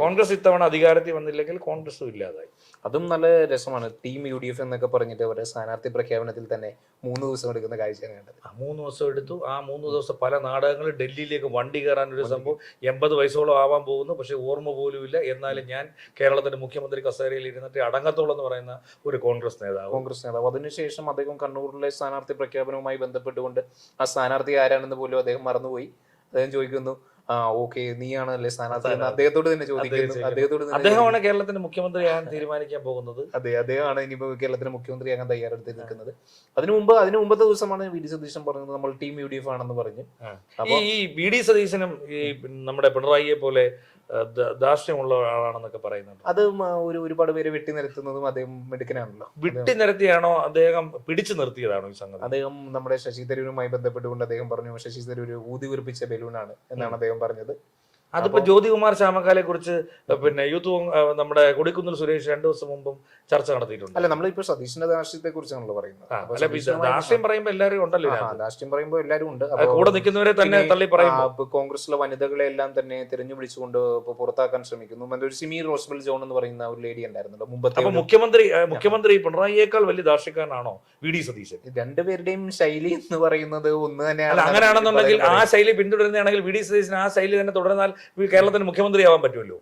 കോൺഗ്രസ് ഇത്തവണ അധികാരത്തിൽ വന്നില്ലെങ്കിൽ കോൺഗ്രസും ഇല്ലാതായി. അതും നല്ല രസമാണ്. ടീം UDF എന്നൊക്കെ പറഞ്ഞിട്ട് അവരുടെ സ്ഥാനാർത്ഥി പ്രഖ്യാപനത്തിൽ തന്നെ 3 ദിവസം എടുക്കുന്ന കാഴ്ചയാണ് കണ്ടത്. 3 ദിവസം എടുത്തു. ആ 3 ദിവസം പല നാടകങ്ങളും, ഡൽഹിയിലേക്ക് വണ്ടി കയറാൻ ഒരു സംഭവം, 80 വയസ്സോളം ആവാൻ പോകുന്നു, പക്ഷെ ഓർമ്മ പോലും ഇല്ല. എന്നാലും ഞാൻ കേരളത്തിന്റെ മുഖ്യമന്ത്രി കസേരയിൽ ഇരുന്നിട്ട് അടങ്ങത്തോളം എന്ന് പറയുന്ന ഒരു കോൺഗ്രസ് നേതാവ്. അതിനുശേഷം അദ്ദേഹം കണ്ണൂരിലെ സ്ഥാനാർത്ഥി പ്രഖ്യാപനവുമായി ബന്ധപ്പെട്ടുകൊണ്ട് ആ സ്ഥാനാർത്ഥി ആരാണെന്ന് പോലും അദ്ദേഹം മറന്നുപോയി. അദ്ദേഹം ചോദിക്കുന്നു, ഓക്കെ നീയാണല്ലേ സ്ഥാനാർത്ഥി എന്ന് അദ്ദേഹത്തോട് തന്നെ ചോദിക്കുന്നു. അദ്ദേഹമാണ് കേരളത്തിന്റെ മുഖ്യമന്ത്രിയാകാൻ തീരുമാനിക്കാൻ പോകുന്നത്. അതെ, അദ്ദേഹമാണ് ഇനിയിപ്പോ കേരളത്തിന്റെ മുഖ്യമന്ത്രിയാകാൻ തയ്യാറെടുത്ത് നിൽക്കുന്നത്. അതിനു മുമ്പത്തെ ദിവസമാണ് VD സതീശൻ പറഞ്ഞത് നമ്മൾ ടീം UDF ആണെന്ന് പറഞ്ഞ്. ഈ VD സതീശനും ഈ നമ്മുടെ പിണറായിയെ പോലെ ധാർഷ്ട്യമുള്ള ആളാണെന്നൊക്കെ പറയുന്നുണ്ട്. അത് ഒരുപാട് പേരെ വെട്ടി നിരത്തുന്നതും അദ്ദേഹം മിടുക്കനാണല്ലോ. വെട്ടി നിരത്തിയാണോ അദ്ദേഹം പിടിച്ചു നിർത്തിയതാണോ ഈ സംഗതി? അദ്ദേഹം നമ്മുടെ ശശി തരൂരുമായി ബന്ധപ്പെട്ടുകൊണ്ട് അദ്ദേഹം പറഞ്ഞു, ശശി തരൂർ ഊതി ഉറപ്പിച്ച ബലൂണാണ് എന്നാണ് അദ്ദേഹം പറഞ്ഞത്. അതിപ്പോ ജ്യോതികുമാർ ചാമക്കാലെ കുറിച്ച് പിന്നെ യൂത്ത് നമ്മുടെ കൊടിക്കുന്നിൽ സുരേഷ് 2 ദിവസം മുമ്പും ചർച്ച നടത്തിയിട്ടുണ്ട്. അല്ല, നമ്മളിപ്പോ സതീഷിന്റെ രാഷ്ട്രീയത്തെ കുറിച്ചാണല്ലോ പറയുന്നത്. രാഷ്ട്രീയം പറയുമ്പോൾ എല്ലാവരും ഉണ്ടല്ലോ. രാഷ്ട്രീയം പറയുമ്പോൾ എല്ലാവരും ഉണ്ട്. കൂടെ നിൽക്കുന്നവരെ തന്നെ തള്ളി പറയും. കോൺഗ്രസിലെ വനിതകളെ എല്ലാം തന്നെ തിരഞ്ഞു പിടിച്ചുകൊണ്ട് പുറത്താക്കാൻ ശ്രമിക്കുന്നു. ഒരു സിമി റോസ്ബൽ ജോൺ എന്ന് പറയുന്ന ഒരു ലേഡി ഉണ്ടായിരുന്നല്ലോ മുമ്പത്തെ. അപ്പൊ മുഖ്യമന്ത്രി പിണറായിയേക്കാൾ വലിയ ദാർഷ്ട്യക്കാരനാണോ VD സതീശൻ? രണ്ടുപേരുടെയും ശൈലി എന്ന് പറയുന്നത് ഒന്ന് തന്നെയാണ്. അങ്ങനെയാണെന്നുണ്ടെങ്കിൽ ആ ശൈലി പിന്തുടരുന്നതാണെങ്കിൽ VD സതീശൻ ആ ശൈലി തന്നെ തുടർന്നാൽ കേരളത്തിന് മുഖ്യമന്ത്രിയാവാൻ പറ്റുമല്ലോ.